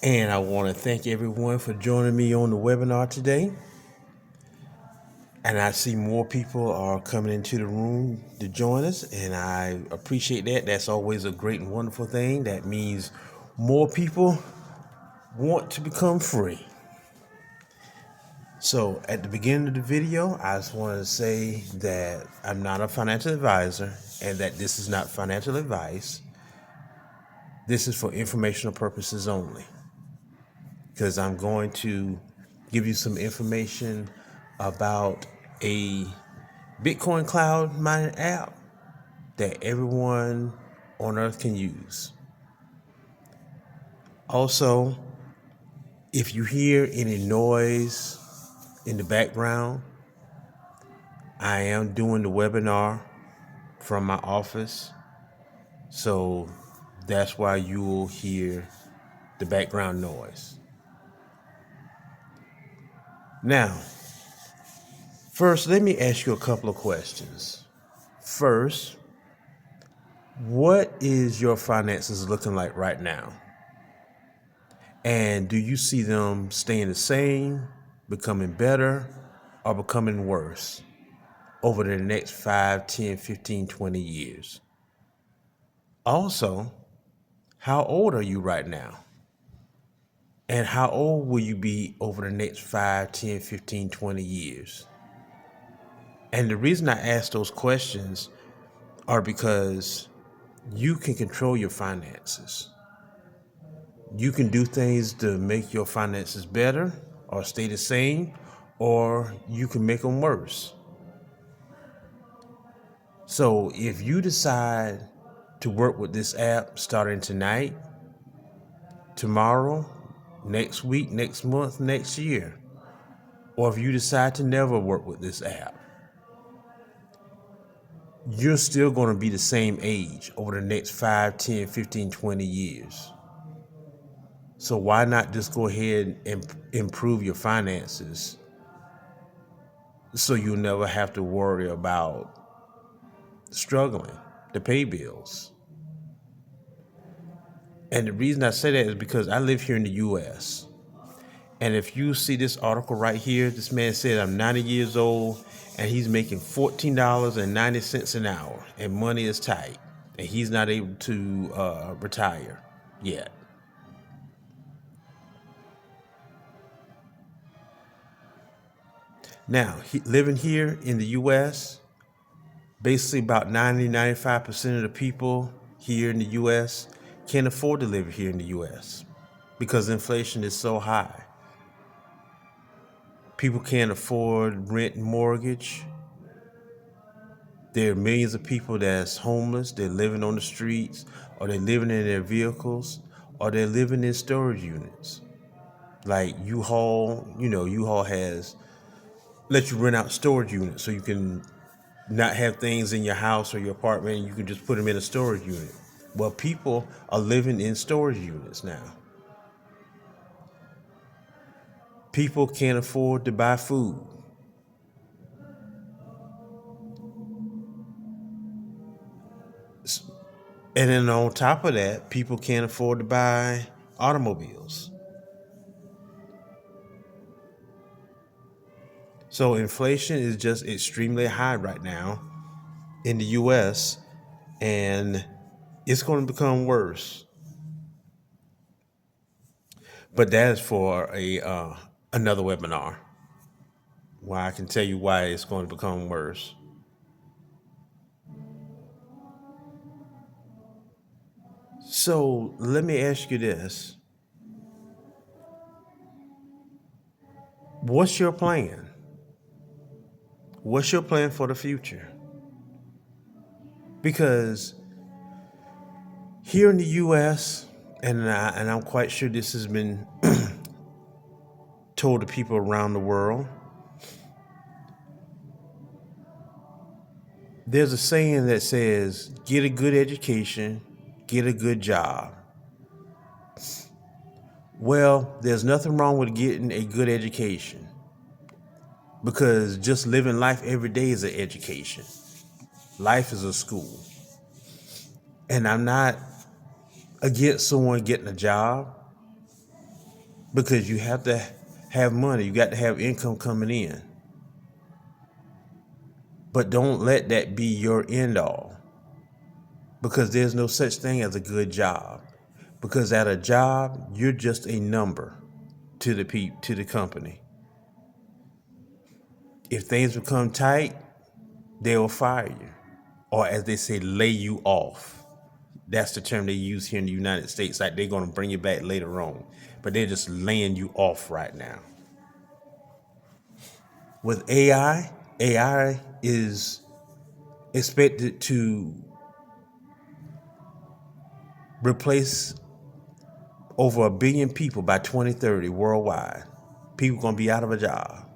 And I want to thank everyone for joining me on the webinar today. And I see more people are coming into the room to join us, and I appreciate that. That's always a great and wonderful thing. That means more people want to become free. So at the beginning of the video, I just want to say that I'm not a financial advisor and that this is not financial advice. This is for informational purposes only, because I'm going to give you some information about a Bitcoin cloud mining app that everyone on earth can use. Also, if you hear any noise in the background, I am doing the webinar from my office, so that's why you will hear the background noise. Now, first, let me ask you a couple of questions. First, what is your finances looking like right now? And do you see them staying the same, becoming better, or becoming worse over the next 5, 10, 15, 20 years? Also, how old are you right now? And how old will you be over the next 5, 10, 15, 20 years? And the reason I ask those questions are because you can control your finances. You can do things to make your finances better or stay the same, or you can make them worse. So if you decide to work with this app starting tonight, tomorrow, next week, next month, next year, or if you decide to never work with this app, you're still going to be the same age over the next 5, 10, 15, 20 years. So why not just go ahead and improve your finances so you'll never have to worry about struggling to pay bills? And the reason I say that is because I live here in the U.S. And if you see this article right here, this man said, I'm 90 years old and he's making $14.90 an hour and money is tight and he's not able to retire yet. Now, living here in the U.S., basically about 95% of the people here in the U.S. can't afford to live here in the U.S. because inflation is so high. People can't afford rent and mortgage. There are millions of people that's homeless. They're living on the streets, or they're living in their vehicles, or they're living in storage units. Like U-Haul, U-Haul has let you rent out storage units so you can not have things in your house or your apartment and you can just put them in a storage unit. Well, people are living in storage units now. People can't afford to buy food. And then on top of that, people can't afford to buy automobiles. So inflation is just extremely high right now in the US, and it's going to become worse. But that is for another webinar where I can tell you why it's going to become worse. So let me ask you this. What's your plan? What's your plan for the future? Because here in the U.S., and I'm quite sure this has been told to people around the world, there's a saying that says, get a good education, get a good job. Well, there's nothing wrong with getting a good education, because just living life every day is an education. Life is a school. And I'm not against someone getting a job. because you have to have money. You got to have income coming in. But don't let that be your end all, because there's no such thing as a good job. Because at a job, you're just a number to the company. If things become tight, they will fire you, or as they say, lay you off. That's the term they use here in the United States. Like they're going to bring you back later on, but they're just laying you off right now. With AI is expected to replace over 1 billion people by 2030 worldwide. People going to be out of a job.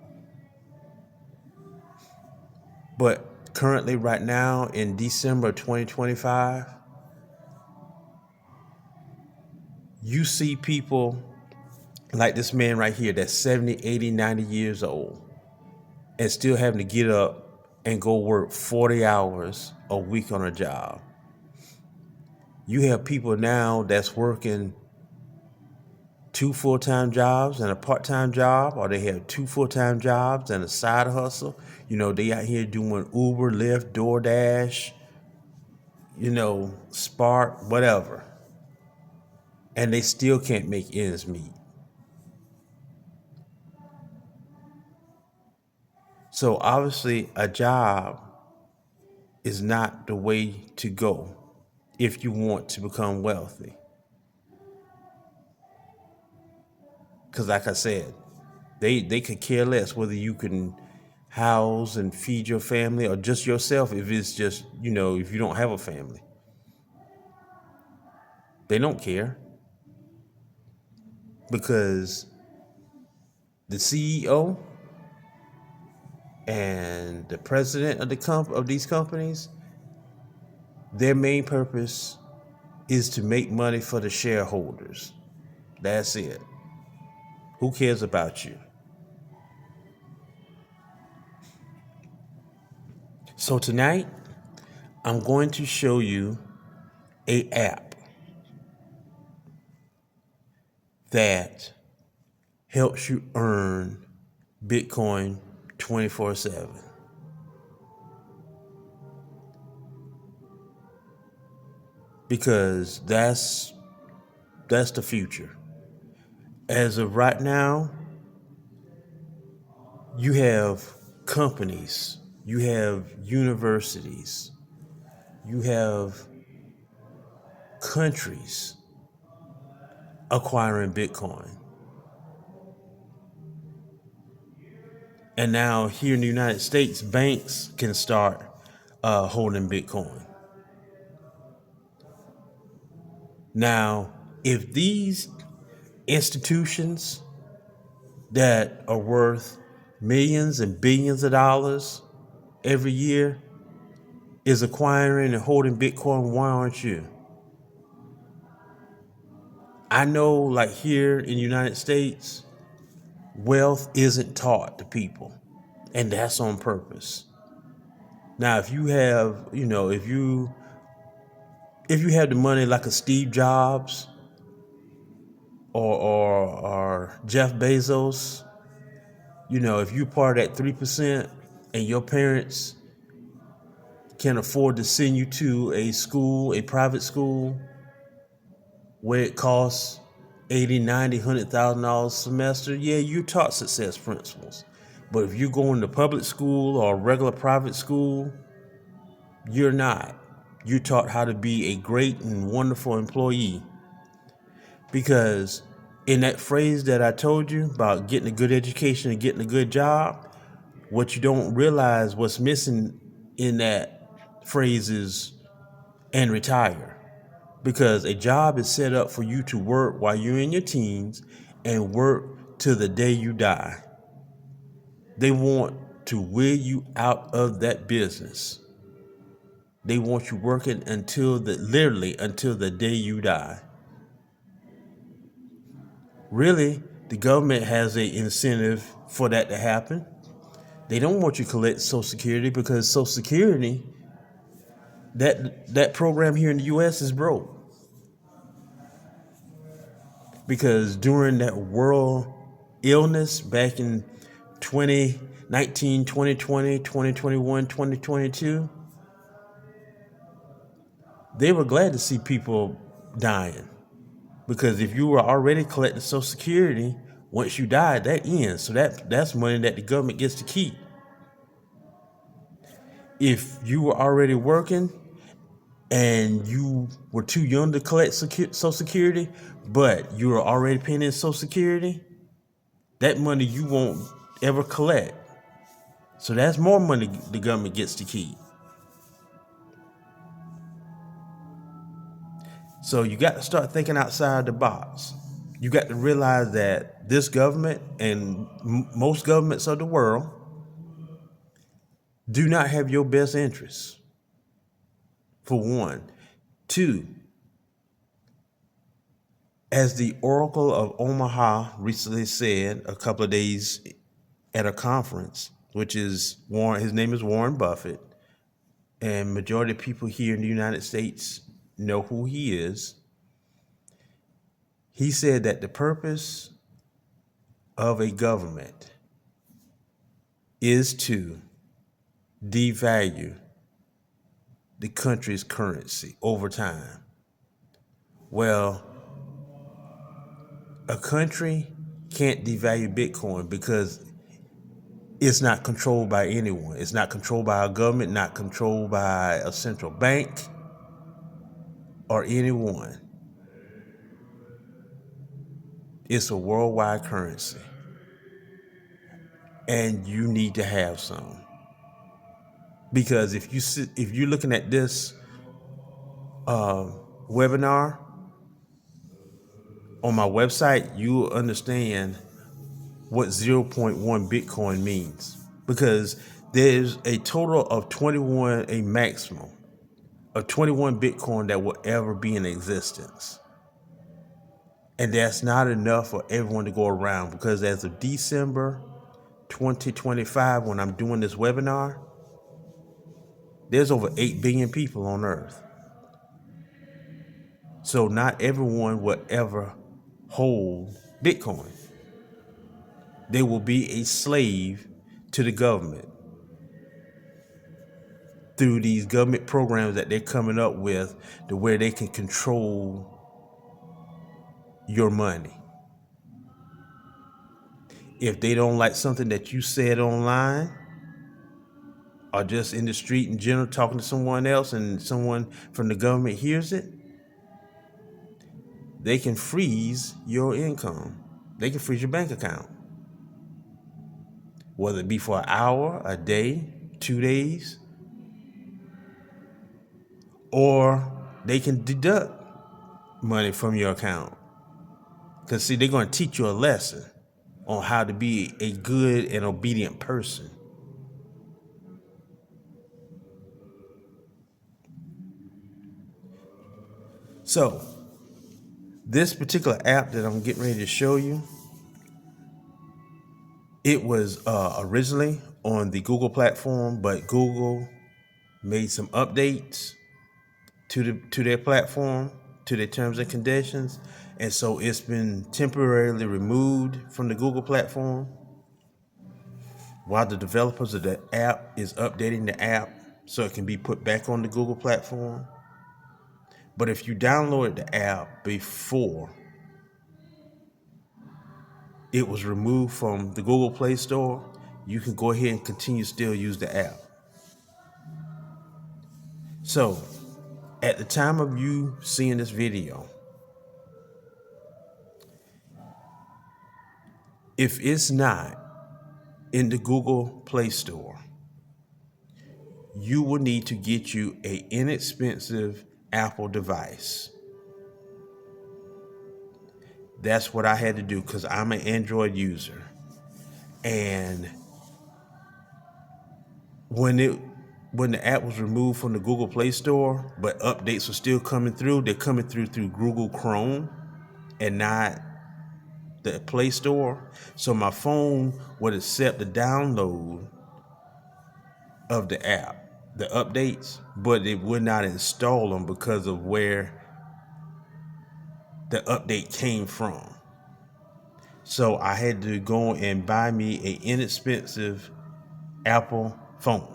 But currently, right now, in December 2025, you see people like this man right here that's 70, 80, 90 years old and still having to get up and go work 40 hours a week on a job. You have people now that's working 2 full-time jobs and a part-time job, or they have 2 full-time jobs and a side hustle. They out here doing Uber, Lyft, DoorDash, Spark, whatever. And they still can't make ends meet. So obviously a job is not the way to go if you want to become wealthy. Because like I said, they could care less whether you can house and feed your family or just yourself. If it's just, if you don't have a family, they don't care, because the CEO and the president of these companies, their main purpose is to make money for the shareholders. That's it. Who cares about you? So tonight, I'm going to show you an app that helps you earn Bitcoin 24/7. Because that's the future. As of right now, you have companies, you have universities, you have countries acquiring Bitcoin. And now here in the United States, banks can start holding Bitcoin. Now, if these institutions that are worth millions and billions of dollars every year is acquiring and holding Bitcoin, why aren't you? I know, like here in the United States, wealth isn't taught to people, and that's on purpose. Now, if you have, if you have the money like a Steve Jobs or Jeff Bezos, if you're part of that 3% and your parents can afford to send you to a private school where it costs $80, $90, $100,000 a semester, yeah, you taught success principles. But if you're going to public school or regular private school, you're not. You're taught how to be a great and wonderful employee. Because in that phrase that I told you about getting a good education and getting a good job, what you don't realize, what's missing in that phrase is and retire. Because a job is set up for you to work while you're in your teens and work till the day you die. They want to wear you out of that business. They want you working literally until the day you die. Really, the government has an incentive for that to happen. They don't want you to collect Social Security, because Social Security, that program here in the U.S. is broke. Because during that world illness back in 2019, 2020, 2021, 2022, they were glad to see people dying. Because if you were already collecting Social Security, once you died, that ends. So that's money that the government gets to keep. If you were already working and you were too young to collect Social Security, but you were already paying in Social Security, that money you won't ever collect. So that's more money the government gets to keep. So you got to start thinking outside the box. You got to realize that this government and most governments of the world do not have your best interests, for one. Two, as the Oracle of Omaha recently said a couple of days at a conference, which is his name is Warren Buffett, and majority of people here in the United States know who he is. He said that the purpose of a government is to devalue the country's currency over time. Well, a country can't devalue Bitcoin because it's not controlled by anyone. It's not controlled by a government, not controlled by a central bank or anyone. It's a worldwide currency. And you need to have some. Because if you're looking at this webinar on my website, you will understand what 0.1 Bitcoin means. Because there's a total of a maximum of 21 Bitcoin that will ever be in existence. And that's not enough for everyone to go around, because as of December 2025, when I'm doing this webinar, there's over 8 billion people on Earth. So not everyone will ever hold Bitcoin. They will be a slave to the government through these government programs that they're coming up with, to where they can control your money. If they don't like something that you said online, or just in the street in general talking to someone else, and someone from the government hears it, they can freeze your income. They can freeze your bank account. Whether it be for an hour, a day, 2 days, or they can deduct money from your account. Because see, they're going to teach you a lesson on how to be a good and obedient person. So, this particular app that I'm getting ready to show you, it was originally on the Google platform, but Google made some updates to their platform, to their terms and conditions, and so it's been temporarily removed from the Google platform while the developers of the app is updating the app so it can be put back on the Google platform. But if you downloaded the app before it was removed from the Google Play Store, you can go ahead and continue to still use the app. So, at the time of you seeing this video, if it's not in the Google Play Store, you will need to get you an inexpensive Apple device. That's what I had to do, because I'm an Android user. And when the app was removed from the Google Play Store, but updates were still coming through, they're coming through Google Chrome and not the Play Store. So my phone would accept the download of the app, the updates, but it would not install them because of where the update came from. So I had to go and buy me an inexpensive Apple phone.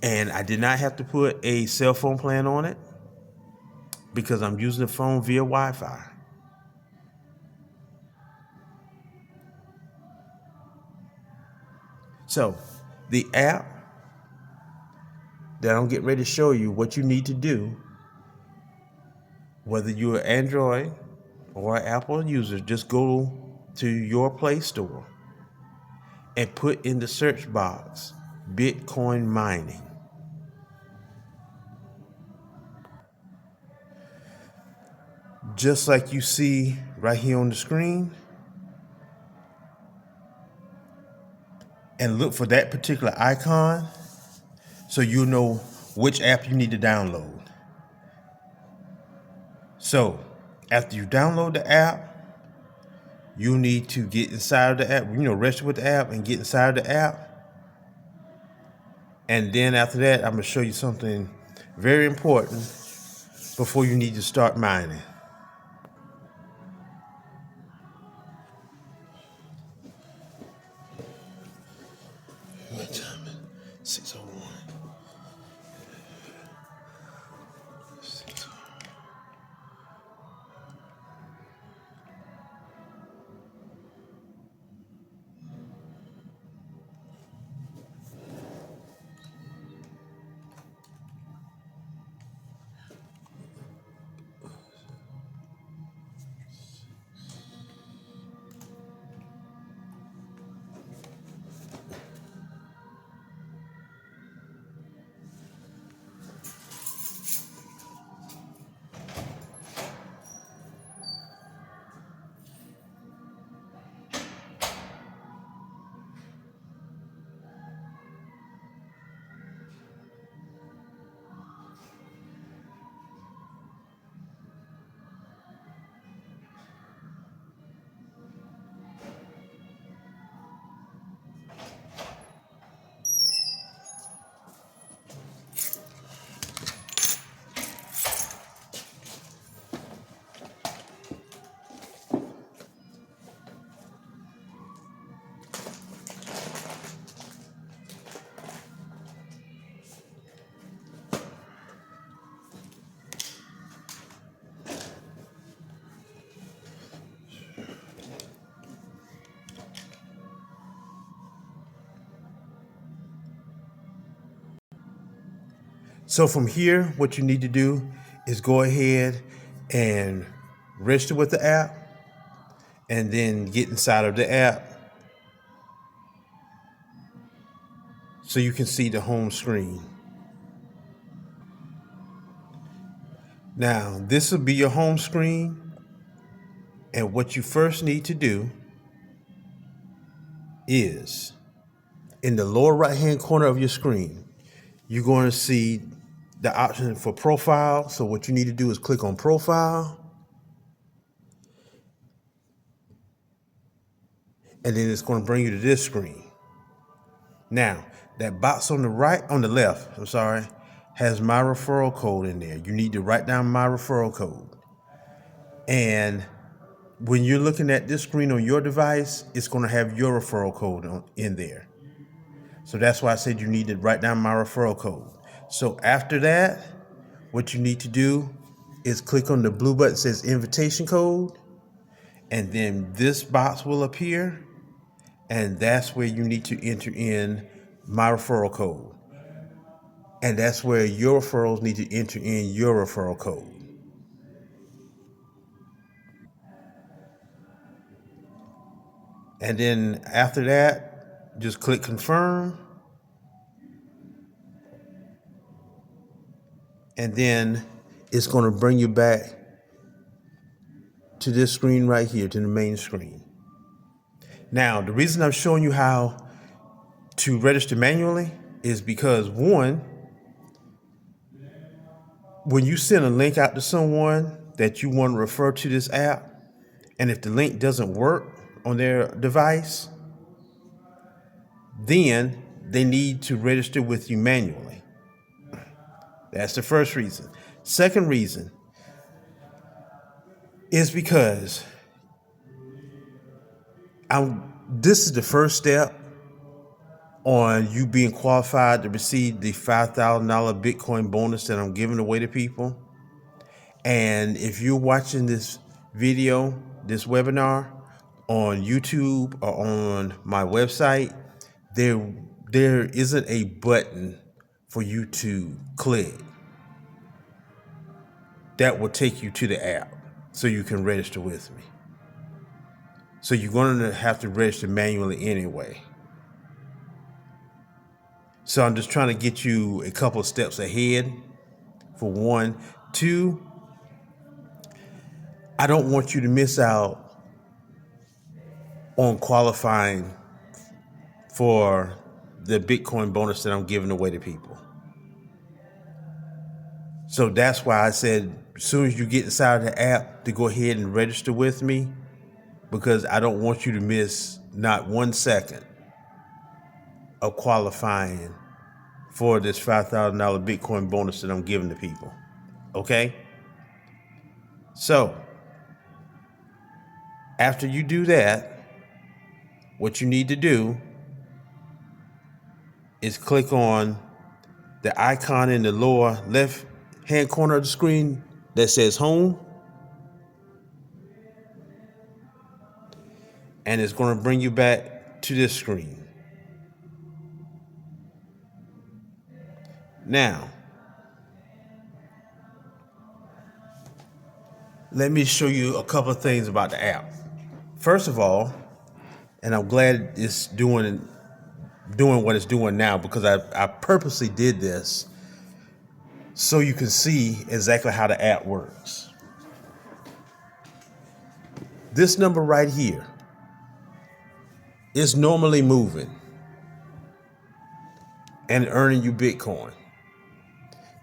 And I did not have to put a cell phone plan on it because I'm using the phone via Wi-Fi. So the app that I'm getting ready to show you what you need to do, whether you're an Android or an Apple user, just go to your Play Store and put in the search box Bitcoin mining. Just like you see right here on the screen, and look for that particular icon so you'll know which app you need to download. So after you download the app, you need to get inside of the app, register with the app and get inside of the app. And then after that, I'm gonna show you something very important before you need to start mining. What time is it? 6:01. So from here, what you need to do is go ahead and register with the app and then get inside of the app so you can see the home screen. Now, this will be your home screen, and what you first need to do is in the lower right-hand corner of your screen, you're going to see the option for profile. So what you need to do is click on profile, and then it's going to bring you to this screen. Now, that box on the left, has my referral code in there. You need to write down my referral code. And when you're looking at this screen on your device, it's going to have your referral code in there. So that's why I said you need to write down my referral code. So after that, what you need to do is click on the blue button that says invitation code, and then this box will appear, and that's where you need to enter in my referral code. And that's where your referrals need to enter in your referral code. And then after that, just click confirm. And then it's going to bring you back to this screen right here, to the main screen. Now, the reason I'm showing you how to register manually is because, one, when you send a link out to someone that you want to refer to this app, and if the link doesn't work on their device, then they need to register with you manually. That's the first reason. Second reason is because this is the first step on you being qualified to receive the $5,000 Bitcoin bonus that I'm giving away to people. And if you're watching this video, this webinar on YouTube or on my website, there isn't a button for you to click that will take you to the app so you can register with me. So you're going to have to register manually anyway. So I'm just trying to get you a couple of steps ahead, for one. Two, I don't want you to miss out on qualifying for the Bitcoin bonus that I'm giving away to people. So that's why I said, as soon as you get inside of the app, to go ahead and register with me, because I don't want you to miss not 1 second of qualifying for this $5,000 Bitcoin bonus that I'm giving to people. Okay? So, after you do that, what you need to do is click on the icon in the lower left hand corner of the screen that says home. And it's going to bring you back to this screen. Now, let me show you a couple of things about the app. First of all, and I'm glad it's doing what it's doing now, because I purposely did this so you can see exactly how the app works. This number right here is normally moving and earning you Bitcoin.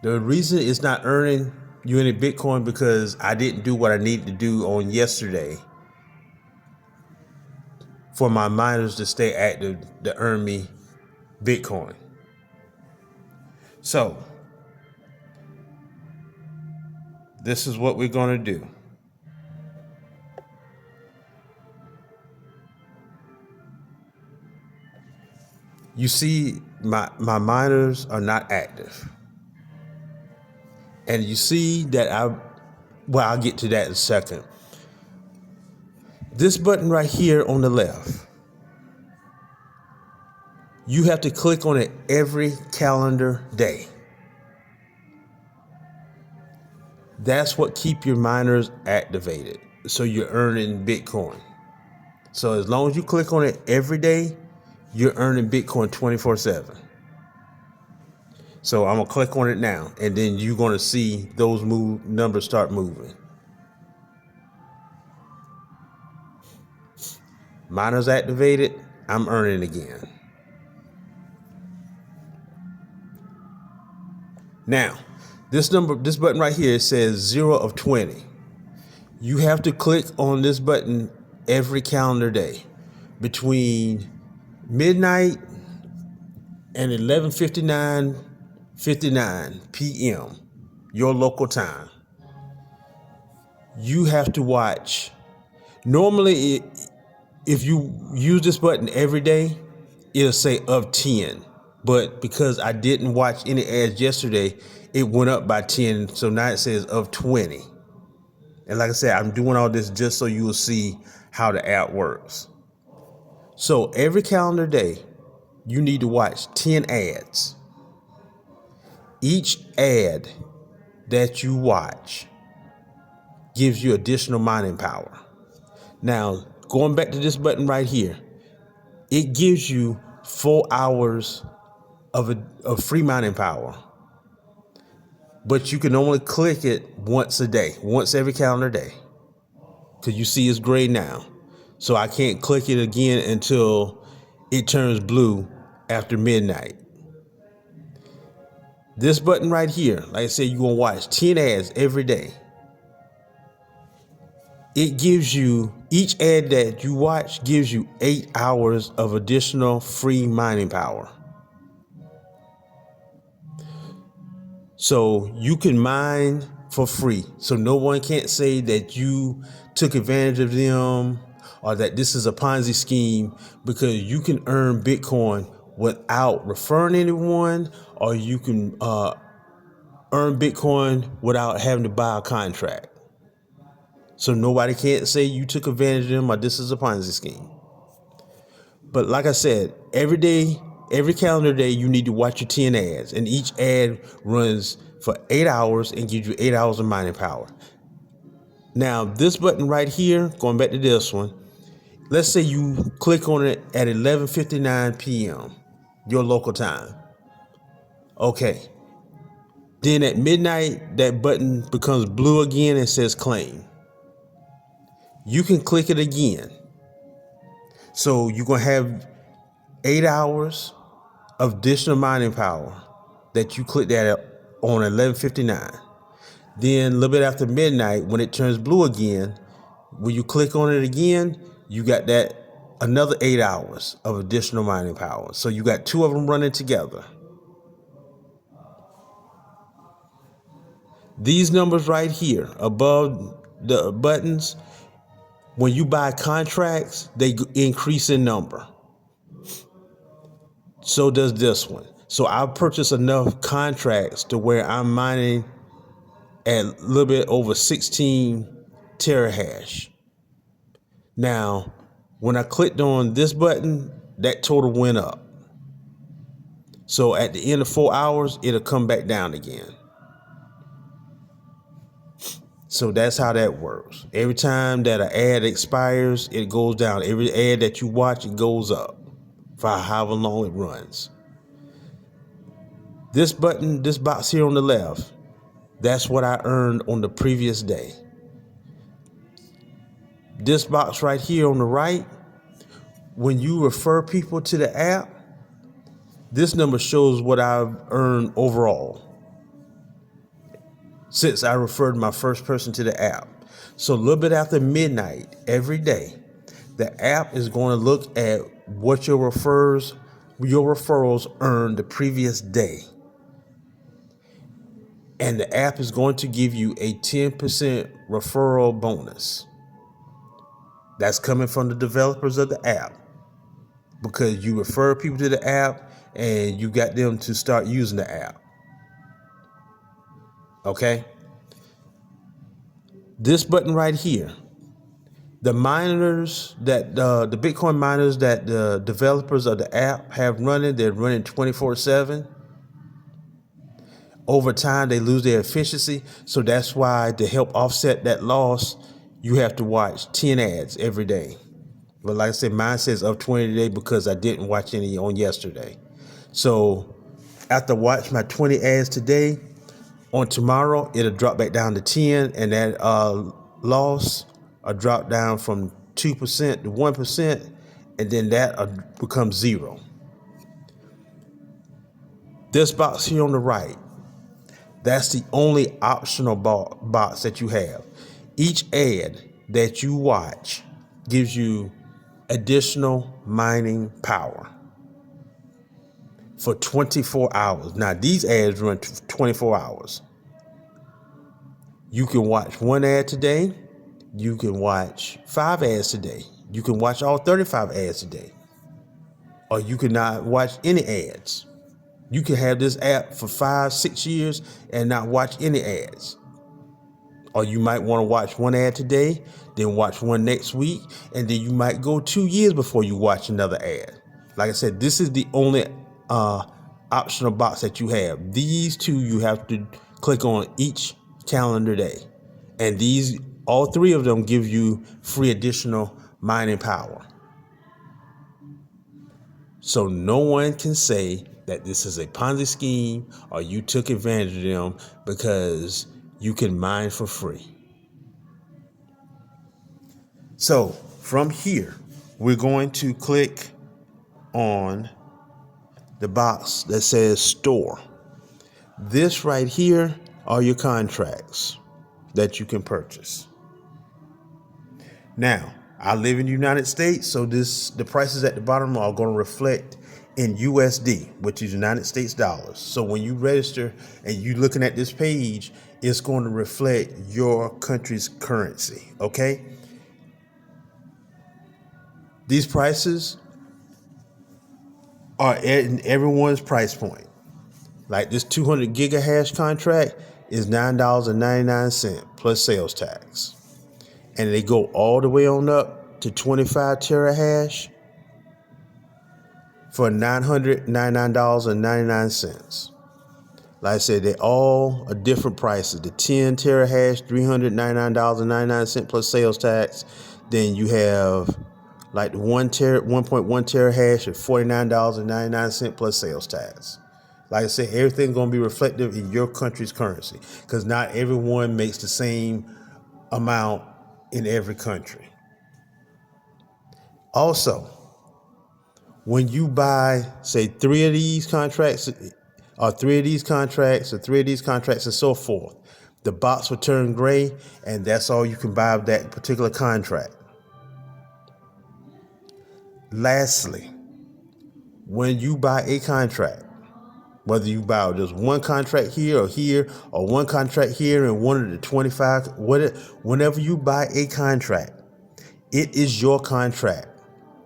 The reason it's not earning you any Bitcoin because I didn't do what I needed to do on yesterday for my miners to stay active to earn me Bitcoin. So, this is what we're going to do. You see, my miners are not active. And you see that I'll get to that in a second. This button right here on the left, you have to click on it every calendar day. That's what keeps your miners activated, so you're earning Bitcoin. So as long as you click on it every day, you're earning Bitcoin 24/7. So I'm gonna click on it now, and then you're gonna see those numbers start moving. Miners activated, I'm earning again. Now, this button right here says 0 of 20. You have to click on this button every calendar day between midnight and 11:59 p.m. your local time. You have to watch. Normally, if you use this button every day, it'll say of 10. But because I didn't watch any ads yesterday, it went up by 10. So now it says of 20. And like I said, I'm doing all this just so you will see how the app works. So every calendar day, you need to watch 10 ads. Each ad that you watch gives you additional mining power. Now, going back to this button right here, it gives you 4 hours of free mining power. But you can only click it once a day, once every calendar day. Because you see it's gray now. So I can't click it again until it turns blue after midnight. This button right here, like I said, you're going to watch 10 ads every day. It gives you, each ad that you watch gives you 8 hours of additional free mining power. So you can mine for free. So no one can't say that you took advantage of them or that this is a Ponzi scheme, because you can earn Bitcoin without referring anyone, or you can earn Bitcoin without having to buy a contract. So nobody can't say you took advantage of them or this is a Ponzi scheme. But like I said, every day, every calendar day, you need to watch your 10 ads, and each ad runs for 8 hours and gives you 8 hours of mining power. Now, this button right here, going back to this one, let's say you click on it at 11:59 p.m., your local time. Okay. Then at midnight, that button becomes blue again and says claim. You can click it again. So you're going to have 8 hours of additional mining power that you clicked at on 11:59. Then a little bit after midnight, when it turns blue again, when you click on it again, you got that another 8 hours of additional mining power. So you got two of them running together. These numbers right here above the buttons, when you buy contracts, they increase in number. So does this one. So I purchased enough contracts to where I'm mining at a little bit over 16 terahash. Now, when I clicked on this button, that total went up. So at the end of 4 hours, it'll come back down again. So that's how that works. Every time that an ad expires, it goes down. Every ad that you watch, it goes up for however long it runs. This button, this box here on the left, that's what I earned on the previous day. This box right here on the right, when you refer people to the app, this number shows what I've earned overall since I referred my first person to the app. So a little bit after midnight every day, the app is going to look at what your referrals earned the previous day. And the app is going to give you a 10% referral bonus. That's coming from the developers of the app, because you refer people to the app and you got them to start using the app. Okay? This button right here, the miners that the Bitcoin miners that the developers of the app have running, they're running 24/7. Over time, they lose their efficiency. So that's why, to help offset that loss, you have to watch 10 ads every day. But like I said, mine says up 20 today because I didn't watch any on yesterday. So after I watch my 20 ads today, on tomorrow, it'll drop back down to 10, and that loss will drop down from 2% to 1%, and then that becomes 0. This box here on the right, that's the only optional box that you have. Each ad that you watch gives you additional mining power for 24 hours. Now, these ads run 24 hours. You can watch one ad today. You can watch 5 ads today. You can watch all 35 ads today. Or you can not watch any ads. You can have this app for 5-6 years and not watch any ads. Or you might want to watch one ad today, then watch one next week, and then you might go 2 years before you watch another ad. Like I said, this is the only optional box that you have. These two you have to click on each calendar day. And these, all three of them, give you free additional mining power. So no one can say that this is a Ponzi scheme or you took advantage of them, because you can mine for free. So from here, we're going to click on the box that says store. This right here are your contracts that you can purchase. Now, I live in the United States, so the prices at the bottom are going to reflect in USD, which is United States dollars. So when you register and you looking at this page, it's going to reflect your country's currency, okay? These prices are in everyone's price point. Like this 200 gigahash contract is $9.99 plus sales tax. And they go all the way on up to 25 terahash for $999.99. Like I said, they all are different prices. The 10 terahash, $399.99 plus sales tax. Then you have like the 1.1 terahash at $49.99 plus sales tax. Like I said, everything's going to be reflective in your country's currency because not everyone makes the same amount in every country. Also, when you buy, say, three of these contracts and so forth, the box will turn gray, and that's all you can buy of that particular contract. Lastly, when you buy a contract, whether you buy just one contract here, or one contract here and one of the 25, whenever you buy a contract, it is your contract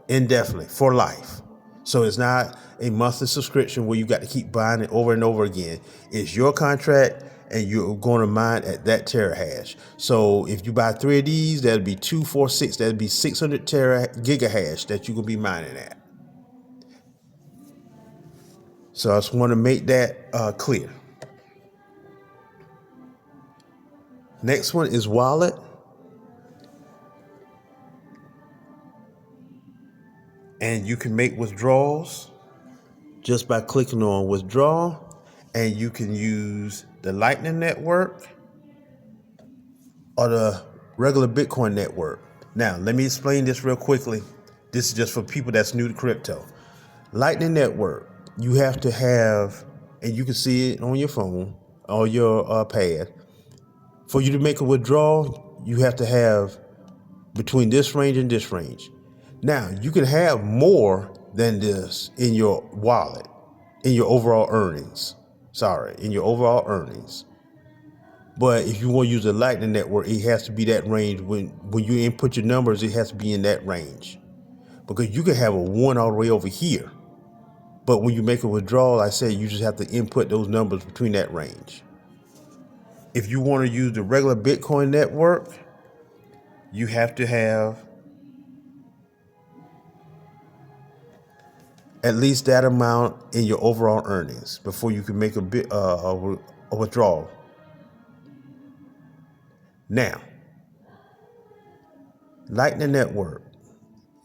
indefinitely for life. So it's not a monthly subscription where you got to keep buying it over and over again. It's your contract and you're going to mine at that terahash. So if you buy three of these, that'll be 246, that'll be 600 gigahash that you're going to be mining at. So I just want to make that clear. Next one is wallet. And you can make withdrawals just by clicking on withdraw. And you can use the Lightning Network or the regular Bitcoin network. Now, let me explain this real quickly. This is just for people that's new to crypto. Lightning Network, you have to have, and you can see it on your phone or your pad. For you to make a withdrawal, you have to have between this range and this range. Now, you can have more than this in your wallet, in your overall earnings. But if you want to use the Lightning Network, it has to be that range. When you input your numbers, it has to be in that range. Because you can have a 1 all the way over here. But when you make a withdrawal, I say you just have to input those numbers between that range. If you want to use the regular Bitcoin network, you have to have at least that amount in your overall earnings before you can make a withdrawal. Now, Lightning Network,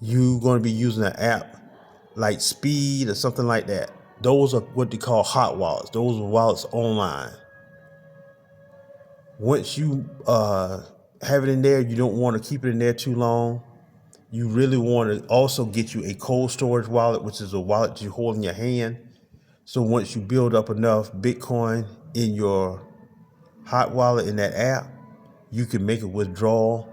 you're going to be using an app like Speed or something like that. Those are what they call hot wallets. Those are wallets online. Once you have it in there, you don't want to keep it in there too long. You really want to also get you a cold storage wallet, which is a wallet you hold in your hand. So once you build up enough Bitcoin in your hot wallet in that app, you can make a withdrawal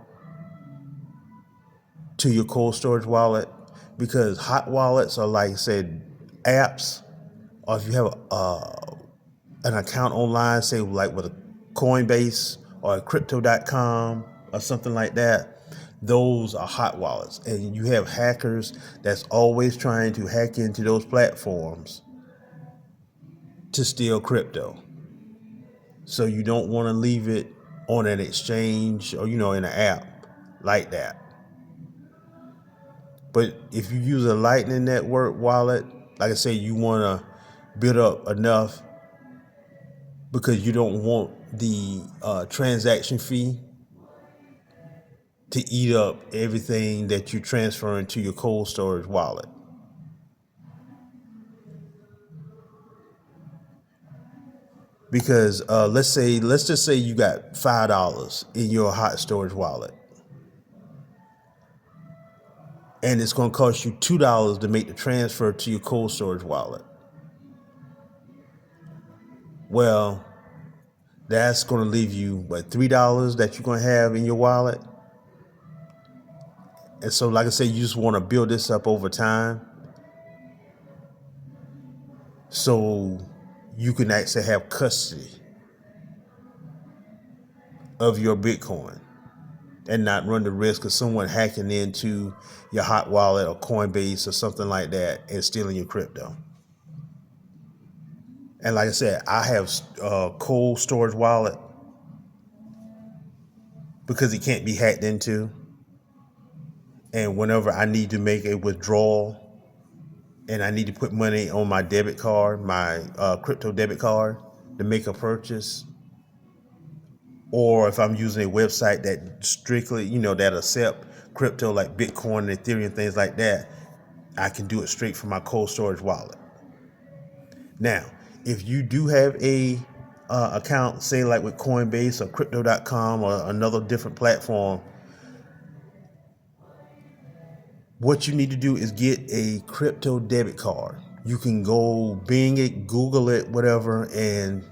to your cold storage wallet, because hot wallets are, like I said, apps, or if you have an account online, say like with a Coinbase or a crypto.com or something like that, those are hot wallets. And you have hackers that's always trying to hack into those platforms to steal crypto. So you don't want to leave it on an exchange or, in an app like that. But if you use a Lightning Network wallet, like I say, you want to build up enough because you don't want the transaction fee to eat up everything that you transfer into your cold storage wallet. Because let's just say you got $5 in your hot storage wallet, and it's going to cost you $2 to make the transfer to your cold storage wallet. Well, that's going to leave you, $3 that you're going to have in your wallet. And so, like I said, you just want to build this up over time. so you can actually have custody of your Bitcoin and not run the risk of someone hacking into your hot wallet or Coinbase or something like that and stealing your crypto. And like I said, I have a cold storage wallet because it can't be hacked into. And whenever I need to make a withdrawal and I need to put money on my debit card, my crypto debit card to make a purchase, or if I'm using a website that strictly, that accept crypto like Bitcoin and Ethereum, things like that, I can do it straight from my cold storage wallet. Now, if you do have a account, say like with Coinbase or Crypto.com or another different platform, what you need to do is get a crypto debit card. You can go Bing it, Google it, whatever, and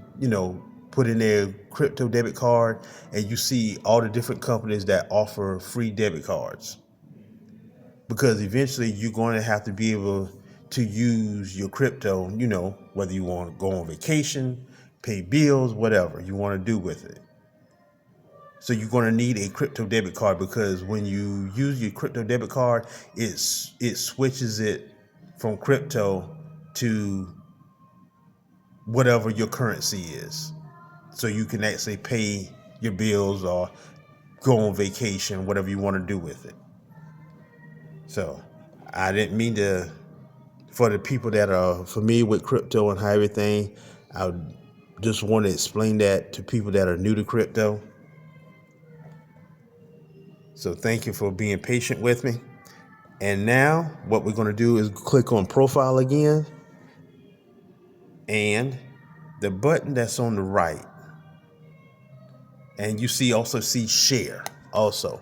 put in their crypto debit card, and you see all the different companies that offer free debit cards. Because eventually you're going to have to be able to use your crypto, whether you want to go on vacation, pay bills, whatever you want to do with it. So you're going to need a crypto debit card, because when you use your crypto debit card, it switches it from crypto to whatever your currency is. So you can actually pay your bills or go on vacation, whatever you want to do with it. So I didn't mean to, for the people that are familiar with crypto and how everything, I just want to explain that to people that are new to crypto. So thank you for being patient with me. And now what we're going to do is click on profile again, and the button that's on the right, and you also see share. Also,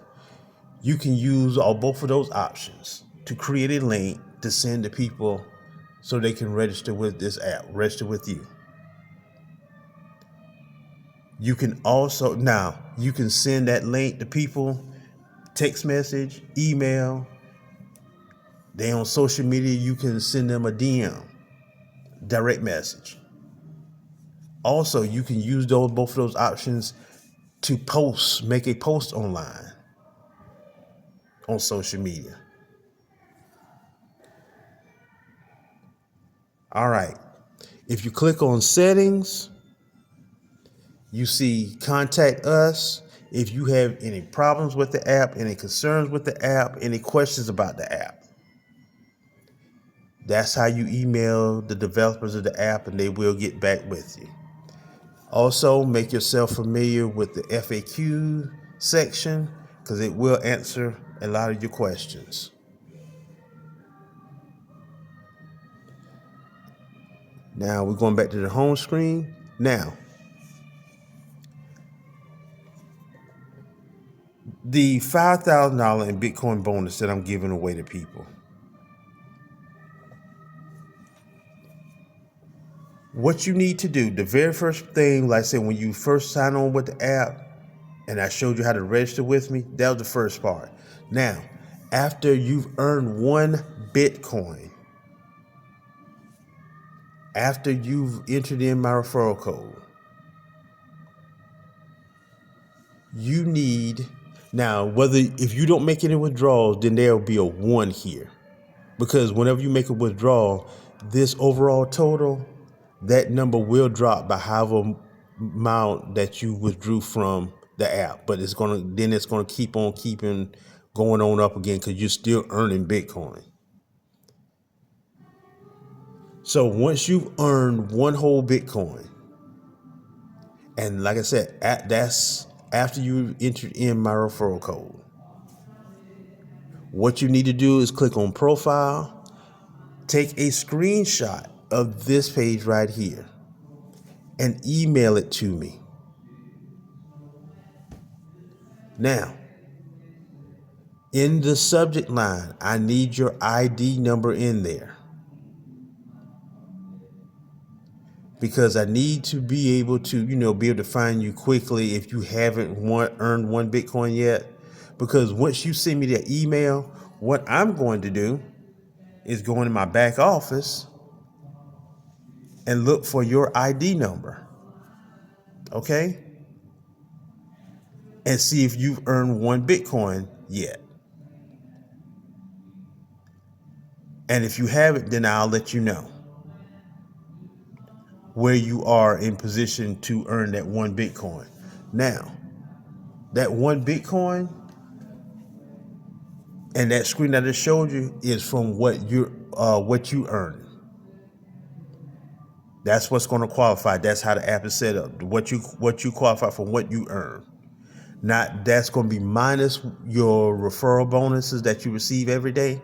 you can use both of those options to create a link to send to people so they can register with this app, register with you. You can also, now you can send that link to people, text message, email. They on social media, you can send them a DM, direct message. Also, you can use both of those options to make a post online on social media. All right. If you click on settings, you see contact us. If you have any problems with the app, any concerns with the app, any questions about the app, that's how you email the developers of the app, and they will get back with you. Also, make yourself familiar with the FAQ section, because it will answer a lot of your questions. Now we're going back to the home screen. Now, the $5,000 in Bitcoin bonus that I'm giving away to people. What you need to do, the very first thing, like I said, when you first sign on with the app, and I showed you how to register with me, that was the first part. Now, after you've earned 1 Bitcoin, after you've entered in my referral code, you need, now, if you don't make any withdrawals, then there'll be a 1 here. Because whenever you make a withdrawal, this overall total, that number will drop by however amount that you withdrew from the app. But it's gonna keep on keeping going on up again, because you're still earning Bitcoin. So once you've earned 1 whole Bitcoin, and like I said, that's after you entered in my referral code, what you need to do is click on profile, take a screenshot of this page right here, and email it to me. Now, in the subject line, I need your ID number in there, because I need to be able to, be able to find you quickly if you haven't earned 1 Bitcoin yet. Because once you send me that email, what I'm going to do is go into my back office, and look for your ID number, okay? And see if you've earned 1 Bitcoin yet. And if you haven't, then I'll let you know where you are in position to earn that 1 Bitcoin. Now, that 1 Bitcoin and that screen that I just showed you is from what you earn. That's what's going to qualify. That's how the app is set up. What you qualify for, what you earn. Not that's going to be minus your referral bonuses that you receive every day.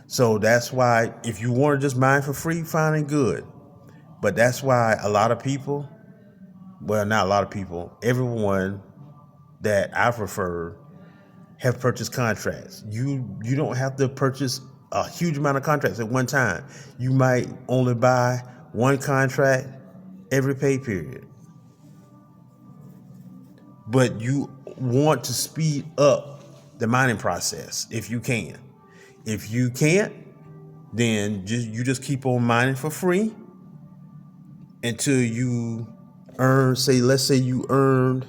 So that's why if you want to just mine for free, fine and good. But that's why a lot of people, well, not a lot of people, everyone that I've referred have purchased contracts. You don't have to purchase a huge amount of contracts at one time. You might only buy 1 contract every pay period. But you want to speed up the mining process if you can. If you can't, then you just keep on mining for free until you earn, let's say you earned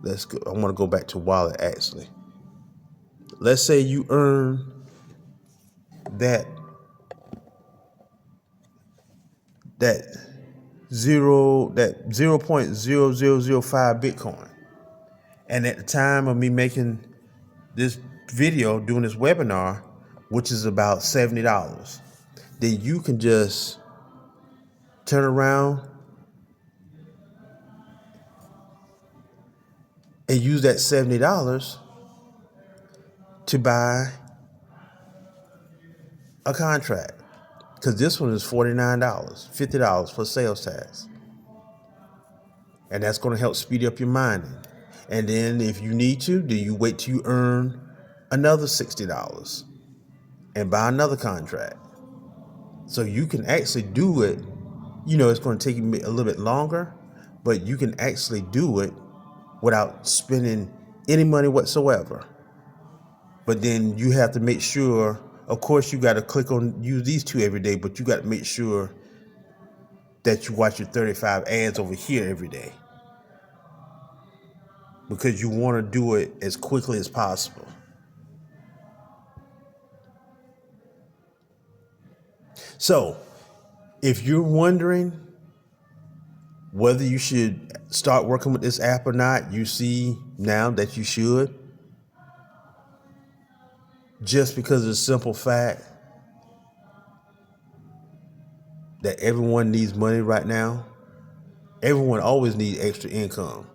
I want to go back to wallet actually. Let's say you earn that 0.0005 Bitcoin. And at the time of me making this video, doing this webinar, which is about $70, then you can just turn around and use that $70 to buy a contract. Because this one is $49, $50 for sales tax. And that's going to help speed up your mining. And then if you need to, then you wait till you earn another $60 and buy another contract. So you can actually do it. It's going to take you a little bit longer, but you can actually do it without spending any money whatsoever. But then you have to make sure, of course, you got to use these 2 every day, but you got to make sure that you watch your 35 ads over here every day. Because you want to do it as quickly as possible. So, if you're wondering whether you should start working with this app or not, you see now that you should. Just because of the simple fact that everyone needs money right now. Everyone always needs extra income.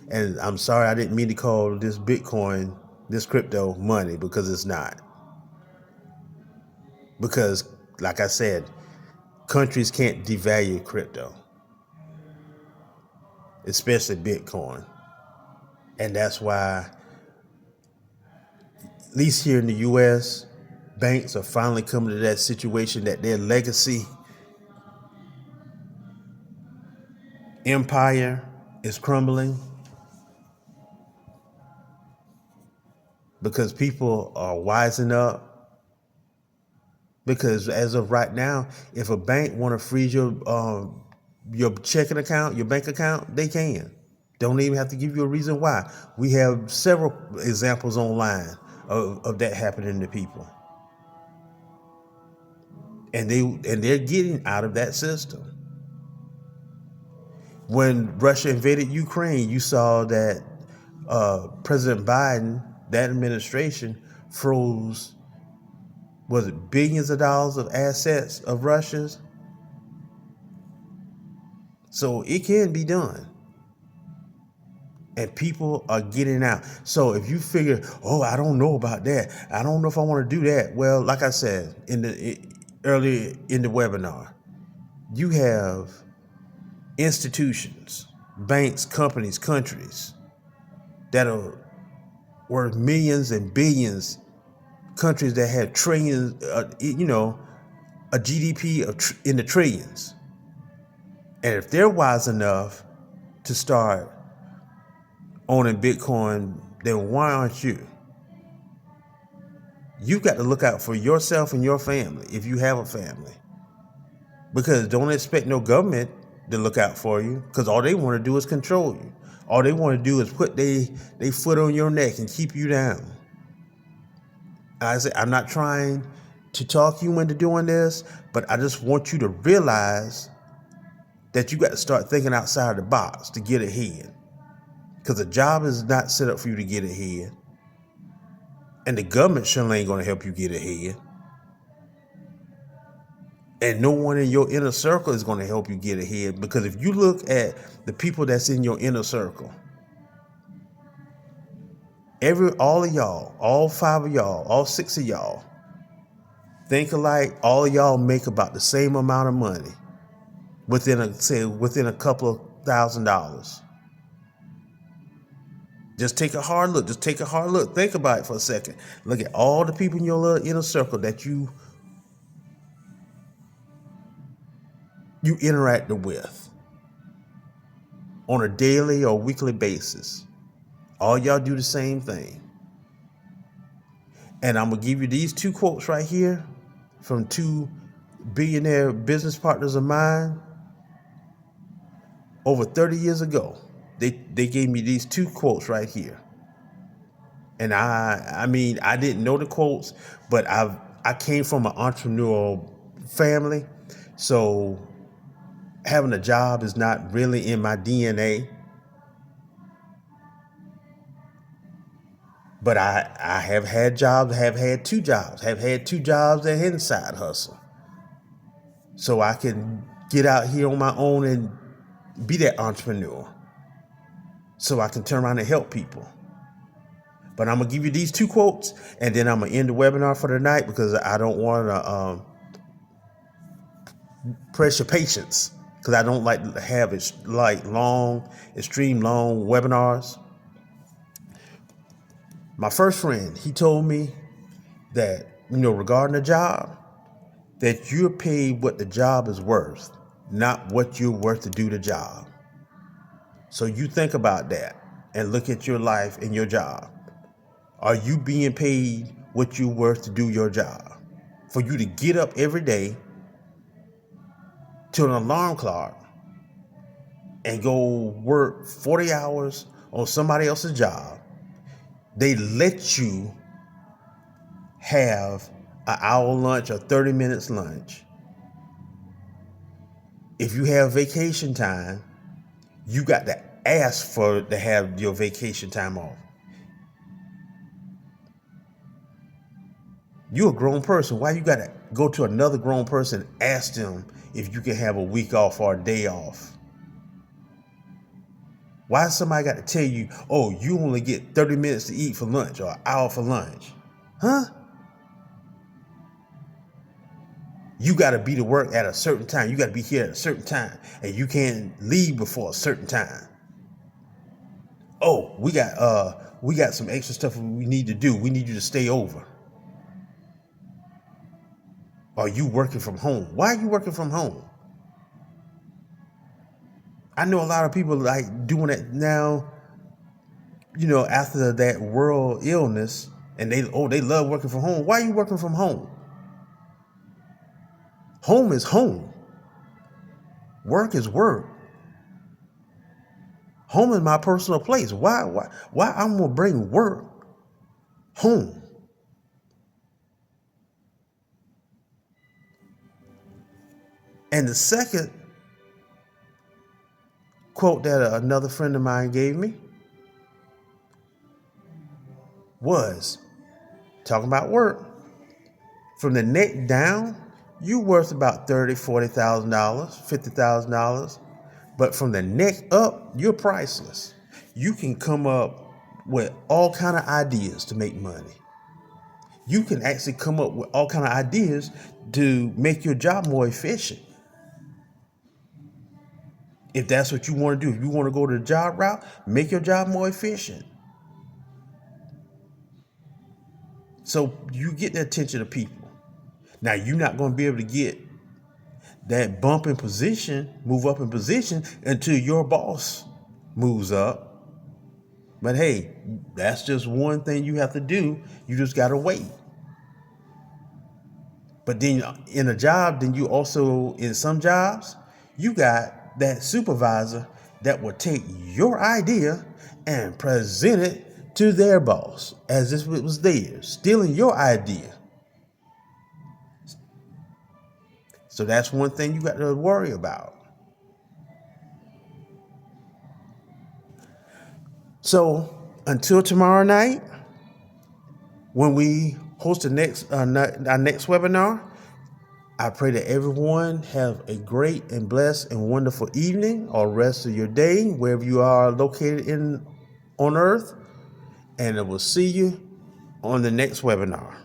And I'm sorry, I didn't mean to call this Bitcoin, this crypto, money, because it's not. Because, like I said, countries can't devalue crypto, especially Bitcoin. And that's why, at least here in the U.S., banks are finally coming to that situation that their legacy empire is crumbling. Because people are wising up. Because as of right now, if a bank want to freeze your checking account, your bank account, they can. Don't even have to give you a reason why. We have several examples online of that happening to people. And they're getting out of that system. When Russia invaded Ukraine, you saw that President Biden, that administration, froze, was it billions of dollars of assets of Russia's? So it can be done. And people are getting out. So if you figure, I don't know about that, I don't know if I want to do that. Well, like I said earlier in the webinar, you have institutions, banks, companies, countries that are worth millions and billions, countries that have trillions, a GDP in the trillions. And if they're wise enough to start owning Bitcoin, then why aren't you? You got to look out for yourself and your family if you have a family. Because don't expect no government to look out for you, because all they want to do is control you. All they want to do is put they foot on your neck and keep you down. I say, I'm not trying to talk you into doing this, but I just want you to realize that you got to start thinking outside the box to get ahead. Because the job is not set up for you to get ahead. And the government sure ain't going to help you get ahead. And no one in your inner circle is going to help you get ahead. Because if you look at the people that's in your inner circle, all of y'all, all 5 of y'all, all 6 of y'all, think alike. All of y'all make about the same amount of money within a couple of $1,000s. Just take a hard look. Think about it for a second. Look at all the people in your little inner circle that you interact with on a daily or weekly basis. All y'all do the same thing. And I'm going to give you these 2 quotes right here from 2 billionaire business partners of mine over 30 years ago. They gave me these 2 quotes right here. And I mean, I didn't know the quotes, but I came from an entrepreneurial family. So having a job is not really in my DNA. But I have had jobs, have had 2 jobs that had side hustle. So I can get out here on my own and be that entrepreneur. So I can turn around and help people. But I'm going to give you these 2 quotes, and then I'm going to end the webinar for tonight because I don't want to press your patience, because I don't like to have extreme long webinars. My first friend, he told me that, regarding the job, that you're paid what the job is worth, not what you're worth to do the job. So you think about that and look at your life and your job. Are you being paid what you're worth to do your job? For you to get up every day to an alarm clock and go work 40 hours on somebody else's job. They let you have an hour lunch or 30 minutes lunch. If you have vacation time, you got to ask to have your vacation time off. You're a grown person. Why you got to go to another grown person and ask them if you can have a week off or a day off? Why somebody got to tell you, oh, you only get 30 minutes to eat for lunch or an hour for lunch? Huh? You got to be to work at a certain time. You got to be here at a certain time, and you can't leave before a certain time. Oh, we got some extra stuff we need to do. We need you to stay over. Are you working from home? Why are you working from home? I know a lot of people like doing it now, after that world illness, and they love working from home. Why are you working from home? Home is home. Work is work. Home is my personal place. Why I'm gonna bring work home? And the second quote that another friend of mine gave me was talking about work. From the neck down, you worth about $30,000, $40,000, $50,000. But from the neck up, you're priceless. You can come up with all kind of ideas to make money. You can actually come up with all kind of ideas to make your job more efficient. If that's what you want to do, if you want to go to the job route, make your job more efficient. So you get the attention of people. Now, you're not going to be able to get that bump in position, move up in position until your boss moves up. But hey, that's just one thing you have to do. You just got to wait. But then in a job, then you also, in some jobs, you got that supervisor that will take your idea and present it to their boss as if it was theirs, stealing your idea. So that's one thing you got to worry about. So until tomorrow night, when we host our next webinar, I pray that everyone have a great and blessed and wonderful evening or rest of your day, wherever you are located on earth. And I will see you on the next webinar.